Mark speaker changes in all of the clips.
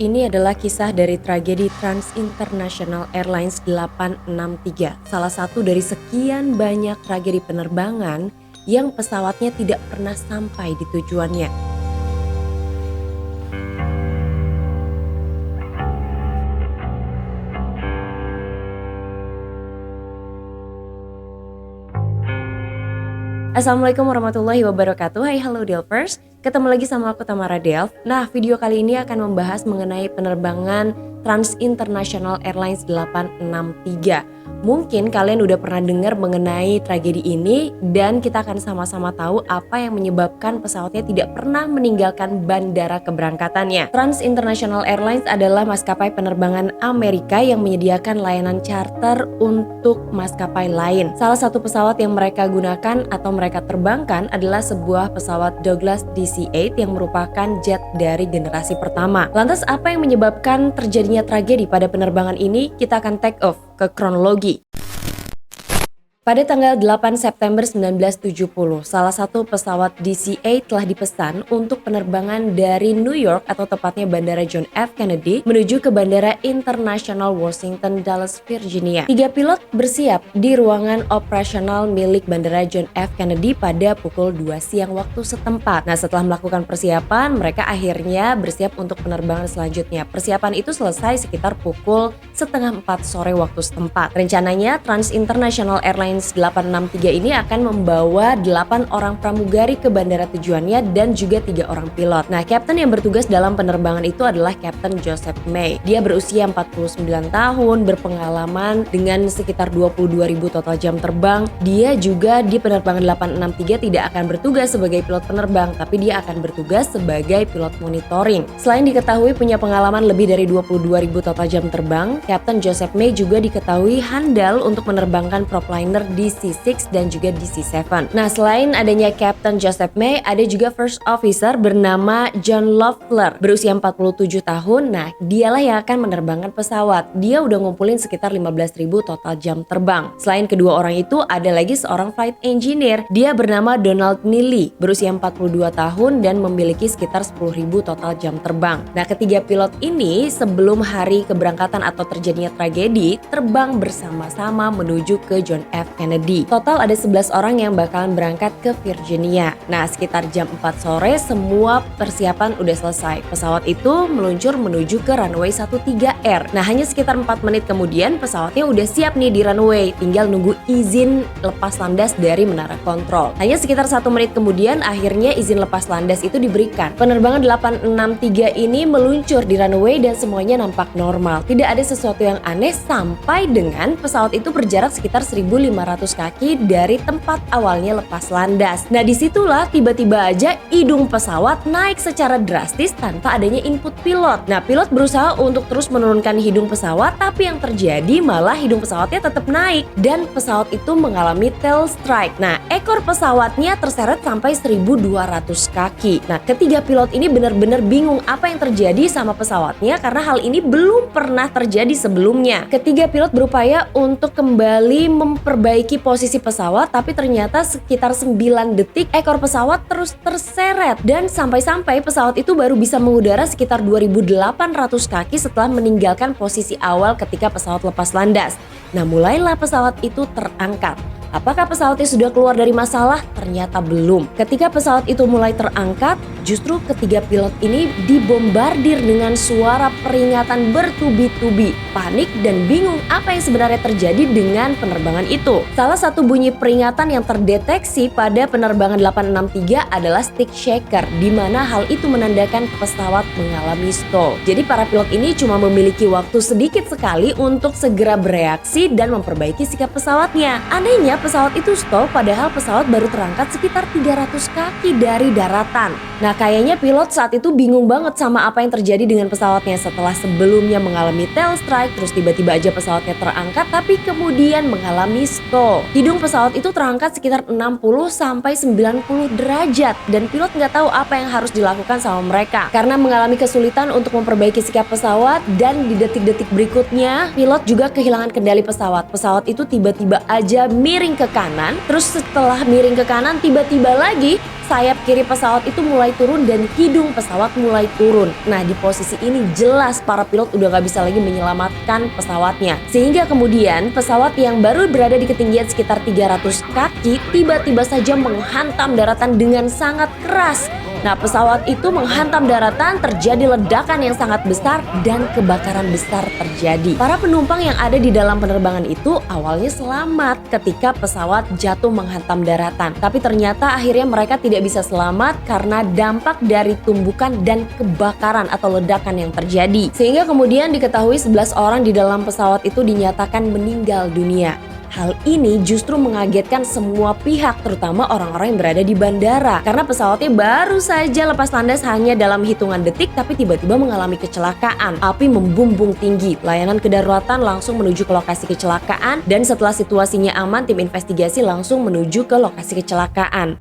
Speaker 1: ini adalah kisah dari tragedi Trans International Airlines 863, salah satu dari sekian banyak tragedi penerbangan yang pesawatnya tidak pernah sampai di tujuannya. Assalamualaikum warahmatullahi wabarakatuh. Hai, halo Delvers. Ketemu lagi sama aku Tamara Delv. Nah, video kali ini akan membahas mengenai penerbangan Trans International Airlines 863. Mungkin kalian udah pernah dengar mengenai tragedi ini dan kita akan sama-sama tahu apa yang menyebabkan pesawatnya tidak pernah meninggalkan bandara keberangkatannya. Trans International Airlines adalah maskapai penerbangan Amerika yang menyediakan layanan charter untuk maskapai lain. Salah satu pesawat yang mereka gunakan atau mereka terbangkan adalah sebuah pesawat Douglas DC-8 yang merupakan jet dari generasi pertama. Lantas apa yang menyebabkan terjadinya tragedi pada penerbangan ini? Kita akan take off ke kronologi. Pada tanggal 8 September 1970, salah satu pesawat DC-8 telah dipesan untuk penerbangan dari New York atau tepatnya Bandara John F. Kennedy menuju ke Bandara International Washington Dulles, Virginia. 3 pilot bersiap di ruangan operasional milik Bandara John F. Kennedy pada pukul 2 siang waktu setempat. Nah, setelah melakukan persiapan, mereka akhirnya bersiap untuk penerbangan selanjutnya. Persiapan itu selesai sekitar pukul 3:30 sore waktu setempat. Rencananya Trans International Airlines 863 ini akan membawa 8 orang pramugari ke bandara tujuannya dan juga 3 orang pilot. Nah, kapten yang bertugas dalam penerbangan itu adalah Kapten Joseph May. Dia berusia 49 tahun, berpengalaman dengan sekitar 22.000 total jam terbang. Dia juga di penerbangan 863 tidak akan bertugas sebagai pilot penerbang, tapi dia akan bertugas sebagai pilot monitoring. Selain diketahui punya pengalaman lebih dari 22.000 total jam terbang, Kapten Joseph May juga diketahui handal untuk menerbangkan propliner DC-6 dan juga DC-7. Nah, selain adanya Captain Joseph May, ada juga First Officer bernama John Loeffler, berusia 47 tahun. Nah, dialah yang akan menerbangkan pesawat. Dia udah ngumpulin sekitar 15.000 total jam terbang. Selain kedua orang itu, ada lagi seorang flight engineer. Dia bernama Donald Neely, berusia 42 tahun dan memiliki sekitar 10.000 total jam terbang. Nah, ketiga pilot ini sebelum hari keberangkatan atau terjadinya tragedi, terbang bersama-sama menuju ke John F. Kennedy. Total ada 11 orang yang bakalan berangkat ke Virginia. Nah, sekitar jam 4 sore semua persiapan udah selesai. Pesawat itu meluncur menuju ke runway 13R. Nah, hanya sekitar 4 menit kemudian pesawatnya udah siap nih di runway. Tinggal nunggu izin lepas landas dari menara kontrol. Hanya sekitar 1 menit kemudian akhirnya izin lepas landas itu diberikan. Penerbangan 863 ini meluncur di runway dan semuanya nampak normal. Tidak ada sesuatu yang aneh sampai dengan pesawat itu berjarak sekitar 1.500 kaki dari tempat awalnya lepas landas. Nah, disitulah tiba-tiba aja hidung pesawat naik secara drastis tanpa adanya input pilot. Nah, pilot berusaha untuk terus menurunkan hidung pesawat, tapi yang terjadi malah hidung pesawatnya tetap naik dan pesawat itu mengalami tail strike. Nah, ekor pesawatnya terseret sampai 1.200 kaki. Nah, ketiga pilot ini benar-benar bingung apa yang terjadi sama pesawatnya karena hal ini belum pernah terjadi sebelumnya. Ketiga pilot berupaya untuk kembali memperbaiki posisi pesawat, tapi ternyata sekitar 9 detik ekor pesawat terus terseret dan sampai-sampai pesawat itu baru bisa mengudara sekitar 2.800 kaki setelah meninggalkan posisi awal ketika pesawat lepas landas. Nah, mulailah pesawat itu terangkat. Apakah pesawatnya sudah keluar dari masalah? Ternyata belum. Ketika pesawat itu mulai terangkat, justru ketiga pilot ini dibombardir dengan suara peringatan bertubi-tubi. Panik dan bingung apa yang sebenarnya terjadi dengan penerbangan itu. Salah satu bunyi peringatan yang terdeteksi pada penerbangan 863 adalah stick shaker, di mana hal itu menandakan pesawat mengalami stall. Jadi para pilot ini cuma memiliki waktu sedikit sekali untuk segera bereaksi dan memperbaiki sikap pesawatnya. Anehnya, pesawat itu stall padahal pesawat baru terangkat sekitar 300 kaki dari daratan. Nah, kayaknya pilot saat itu bingung banget sama apa yang terjadi dengan pesawatnya setelah sebelumnya mengalami tail strike, terus tiba-tiba aja pesawatnya terangkat tapi kemudian mengalami stall. Hidung pesawat itu terangkat sekitar 60-90 derajat dan pilot nggak tahu apa yang harus dilakukan sama mereka karena mengalami kesulitan untuk memperbaiki sikap pesawat dan di detik-detik berikutnya pilot juga kehilangan kendali pesawat. Pesawat itu tiba-tiba aja miring ke kanan, terus setelah miring ke kanan tiba-tiba lagi sayap kiri pesawat itu mulai turun dan hidung pesawat mulai turun. Nah, di posisi ini jelas para pilot udah gak bisa lagi menyelamatkan pesawatnya. Sehingga kemudian pesawat yang baru berada di ketinggian sekitar 300 kaki tiba-tiba saja menghantam daratan dengan sangat keras. Nah, pesawat itu menghantam daratan, terjadi ledakan yang sangat besar dan kebakaran besar terjadi. Para penumpang yang ada di dalam penerbangan itu awalnya selamat ketika pesawat jatuh menghantam daratan. Tapi ternyata akhirnya mereka tidak bisa selamat karena dampak dari tumbukan dan kebakaran atau ledakan yang terjadi. Sehingga kemudian diketahui 11 orang di dalam pesawat itu dinyatakan meninggal dunia. Hal ini justru mengagetkan semua pihak, terutama orang-orang yang berada di bandara. Karena pesawatnya baru saja lepas landas hanya dalam hitungan detik, tapi tiba-tiba mengalami kecelakaan. Api membumbung tinggi, pelayanan kedaruratan langsung menuju ke lokasi kecelakaan, dan setelah situasinya aman, tim investigasi langsung menuju ke lokasi kecelakaan.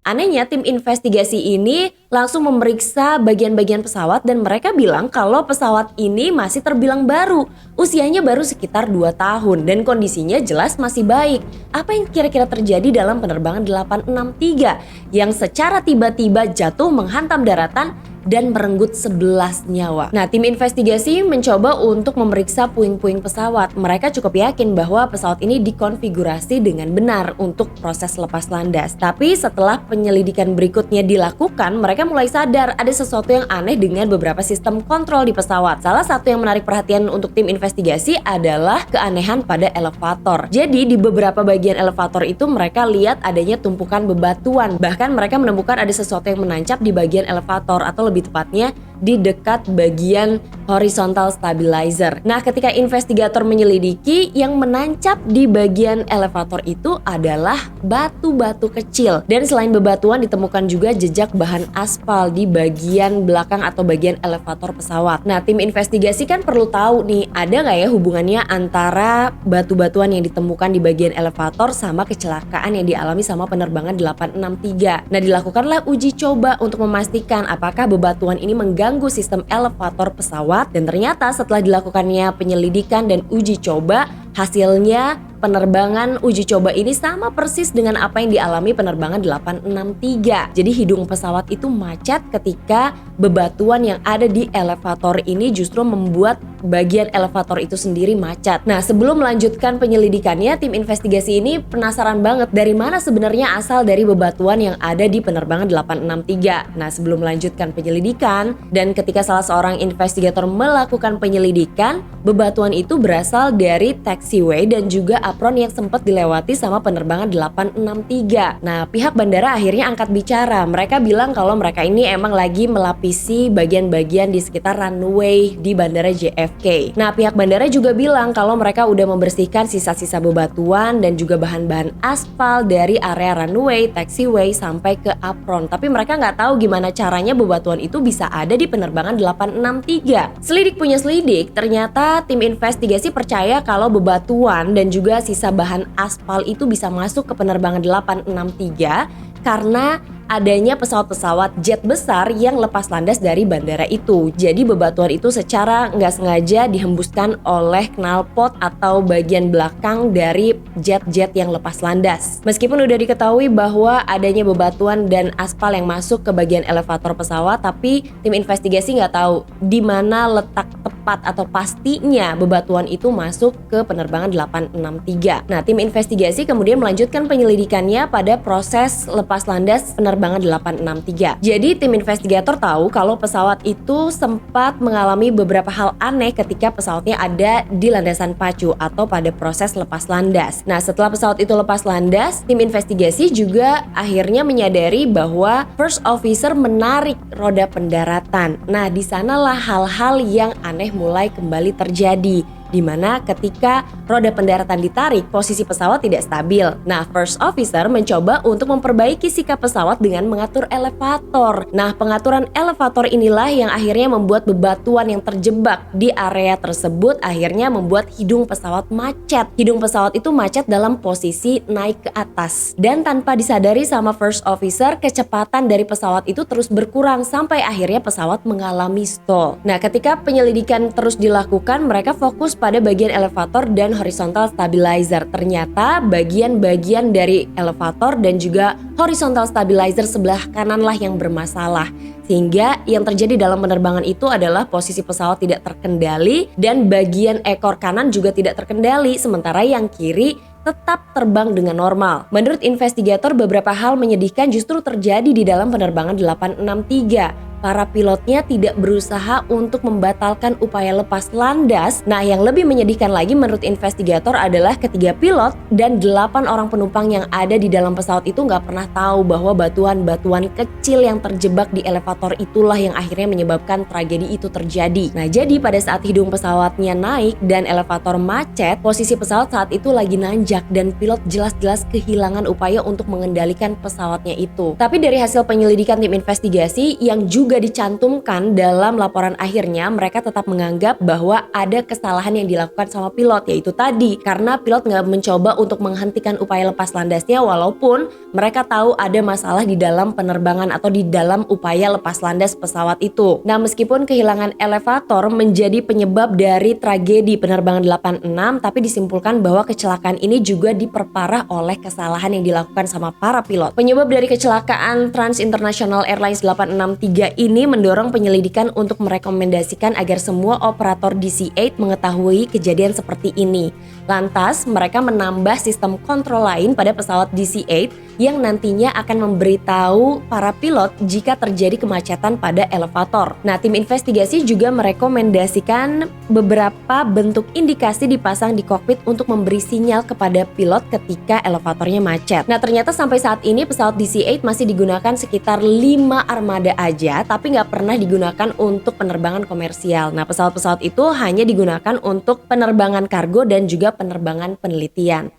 Speaker 1: Anehnya tim investigasi ini langsung memeriksa bagian-bagian pesawat dan mereka bilang kalau pesawat ini masih terbilang baru. Usianya baru sekitar 2 tahun dan kondisinya jelas masih baik. Apa yang kira-kira terjadi dalam penerbangan 863 yang secara tiba-tiba jatuh menghantam daratan dan merenggut 11 nyawa. Nah, tim investigasi mencoba untuk memeriksa puing-puing pesawat. Mereka cukup yakin bahwa pesawat ini dikonfigurasi dengan benar untuk proses lepas landas. Tapi setelah penyelidikan berikutnya dilakukan, mereka mulai sadar ada sesuatu yang aneh dengan beberapa sistem kontrol di pesawat. Salah satu yang menarik perhatian untuk tim investigasi adalah keanehan pada elevator. Jadi di beberapa bagian elevator itu mereka lihat adanya tumpukan bebatuan. Bahkan mereka menemukan ada sesuatu yang menancap di bagian elevator atau lebih tepatnya di dekat bagian horizontal stabilizer. Nah, ketika investigator menyelidiki, yang menancap di bagian elevator itu adalah batu-batu kecil. Dan selain bebatuan ditemukan juga jejak bahan aspal di bagian belakang atau bagian elevator pesawat. Nah, tim investigasi kan perlu tahu nih, ada nggak ya hubungannya antara batu-batuan yang ditemukan di bagian elevator sama kecelakaan yang dialami sama penerbangan 863. Nah, dilakukanlah uji coba untuk memastikan apakah bebatuan ini mengganggu sistem elevator pesawat, dan ternyata setelah dilakukannya penyelidikan dan uji coba, hasilnya penerbangan uji coba ini sama persis dengan apa yang dialami penerbangan 863. Jadi hidung pesawat itu macet ketika bebatuan yang ada di elevator ini justru membuat bagian elevator itu sendiri macet. Nah, sebelum melanjutkan penyelidikannya, tim investigasi ini penasaran banget dari mana sebenarnya asal dari bebatuan yang ada di penerbangan 863. Nah, sebelum melanjutkan penyelidikan dan ketika salah seorang investigator melakukan penyelidikan, bebatuan itu berasal dari taxiway dan juga apron yang sempat dilewati sama penerbangan 863. Nah, pihak bandara akhirnya angkat bicara. Mereka bilang kalau mereka ini emang lagi melapisi bagian-bagian di sekitar runway di bandara JFK. Nah, pihak bandara juga bilang kalau mereka udah membersihkan sisa-sisa bebatuan dan juga bahan-bahan aspal dari area runway, taxiway sampai ke apron. Tapi mereka nggak tahu gimana caranya bebatuan itu bisa ada di penerbangan 863. Selidik punya selidik, ternyata tim investigasi percaya kalau bebatuan dan juga sisa bahan aspal itu bisa masuk ke penerbangan 863 karena adanya pesawat-pesawat jet besar yang lepas landas dari bandara itu. Jadi bebatuan itu secara nggak sengaja dihembuskan oleh knalpot atau bagian belakang dari jet-jet yang lepas landas. Meskipun udah diketahui bahwa adanya bebatuan dan aspal yang masuk ke bagian elevator pesawat, tapi tim investigasi nggak tahu di mana letak tepat atau pastinya bebatuan itu masuk ke penerbangan 863. Nah, tim investigasi kemudian melanjutkan penyelidikannya pada proses lepas landas penerbangan 863. Jadi tim investigator tahu kalau pesawat itu sempat mengalami beberapa hal aneh ketika pesawatnya ada di landasan pacu atau pada proses lepas landas. Nah, setelah pesawat itu lepas landas, tim investigasi juga akhirnya menyadari bahwa first officer menarik roda pendaratan. Nah, di sanalah hal-hal yang aneh mulai kembali terjadi, di mana ketika roda pendaratan ditarik, posisi pesawat tidak stabil. Nah, first officer mencoba untuk memperbaiki sikap pesawat dengan mengatur elevator. Nah, pengaturan elevator inilah yang akhirnya membuat bebatuan yang terjebak di area tersebut akhirnya membuat hidung pesawat macet. Hidung pesawat itu macet dalam posisi naik ke atas. Dan tanpa disadari sama first officer, kecepatan dari pesawat itu terus berkurang sampai akhirnya pesawat mengalami stall. Nah, ketika penyelidikan terus dilakukan, mereka fokus pada bagian elevator dan horizontal stabilizer. Ternyata bagian-bagian dari elevator dan juga horizontal stabilizer sebelah kananlah yang bermasalah. Sehingga yang terjadi dalam penerbangan itu adalah posisi pesawat tidak terkendali dan bagian ekor kanan juga tidak terkendali, sementara yang kiri tetap terbang dengan normal. Menurut investigator, beberapa hal menyedihkan justru terjadi di dalam penerbangan 863. Para pilotnya tidak berusaha untuk membatalkan upaya lepas landas. Nah, yang lebih menyedihkan lagi menurut investigator adalah ketiga pilot dan 8 orang penumpang yang ada di dalam pesawat itu nggak pernah tahu bahwa batuan-batuan kecil yang terjebak di elevator itulah yang akhirnya menyebabkan tragedi itu terjadi. Nah, jadi pada saat hidung pesawatnya naik dan elevator macet, posisi pesawat saat itu lagi nanjak dan pilot jelas-jelas kehilangan upaya untuk mengendalikan pesawatnya itu. Tapi dari hasil penyelidikan tim investigasi yang juga dicantumkan dalam laporan akhirnya, mereka tetap menganggap bahwa ada kesalahan yang dilakukan sama pilot, yaitu tadi karena pilot nggak mencoba untuk menghentikan upaya lepas landasnya walaupun mereka tahu ada masalah di dalam penerbangan atau di dalam upaya lepas landas pesawat itu. Nah, meskipun kehilangan elevator menjadi penyebab dari tragedi penerbangan 86, tapi disimpulkan bahwa kecelakaan ini juga diperparah oleh kesalahan yang dilakukan sama para pilot. Penyebab dari kecelakaan Trans International Airlines 863 ini mendorong penyelidikan untuk merekomendasikan agar semua operator DC-8 mengetahui kejadian seperti ini. Lantas, mereka menambah sistem kontrol lain pada pesawat DC-8 yang nantinya akan memberitahu para pilot jika terjadi kemacetan pada elevator. Nah, tim investigasi juga merekomendasikan beberapa bentuk indikasi dipasang di kokpit untuk memberi sinyal kepada pilot ketika elevatornya macet. Nah, ternyata sampai saat ini pesawat DC-8 masih digunakan sekitar 5 armada aja, tapi nggak pernah digunakan untuk penerbangan komersial. Nah, pesawat-pesawat itu hanya digunakan untuk penerbangan kargo dan juga penerbangan penelitian.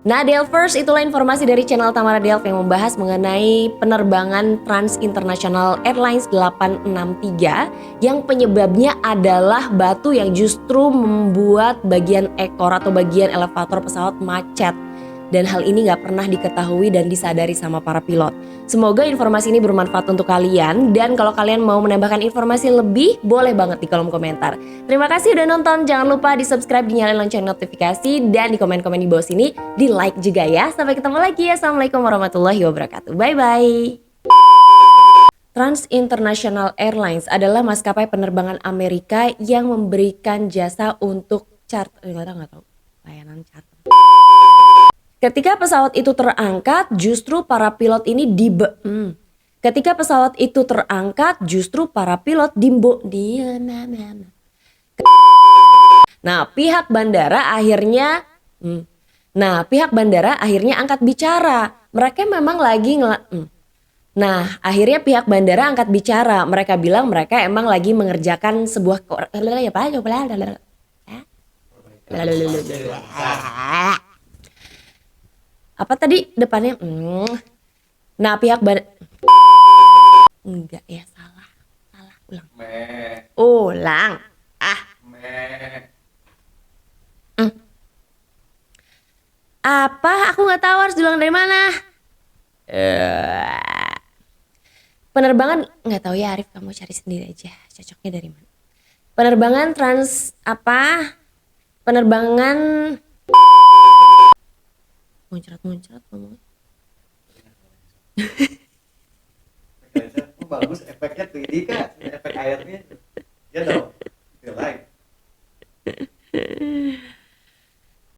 Speaker 1: Nah, Delvers, itulah informasi dari channel Tamara Delv yang membahas mengenai penerbangan Trans International Airlines 863 yang penyebabnya adalah batu yang justru membuat bagian ekor atau bagian elevator pesawat macet. Dan hal ini gak pernah diketahui dan disadari sama para pilot. Semoga informasi ini bermanfaat untuk kalian. Dan kalau kalian mau menambahkan informasi lebih, boleh banget di kolom komentar. Terima kasih udah nonton. Jangan lupa di subscribe, dinyalain lonceng notifikasi, dan di komen-komen di bawah sini di like juga ya. Sampai ketemu lagi. Assalamualaikum warahmatullahi wabarakatuh. Bye-bye. Trans International Airlines adalah maskapai penerbangan Amerika yang memberikan jasa untuk nggak tahu layanan charter. Ketika pesawat itu terangkat, justru para pilot ini Ketika pesawat itu terangkat, justru para pilot Nah, pihak bandara akhirnya angkat bicara. Mereka memang lagi Nah, akhirnya pihak bandara angkat bicara. Mereka bilang mereka emang lagi mengerjakan sebuah apa tadi depannya? Nah, pihak enggak ya, salah ulang. Ulang. Apa? Aku nggak tahu harus diulang dari mana. Penerbangan nggak tahu ya, Arif, kamu cari sendiri aja cocoknya dari mana. Penerbangan penerbangan muncrat ngomong.
Speaker 2: Bagus efeknya tuh, ini kan efek airnya.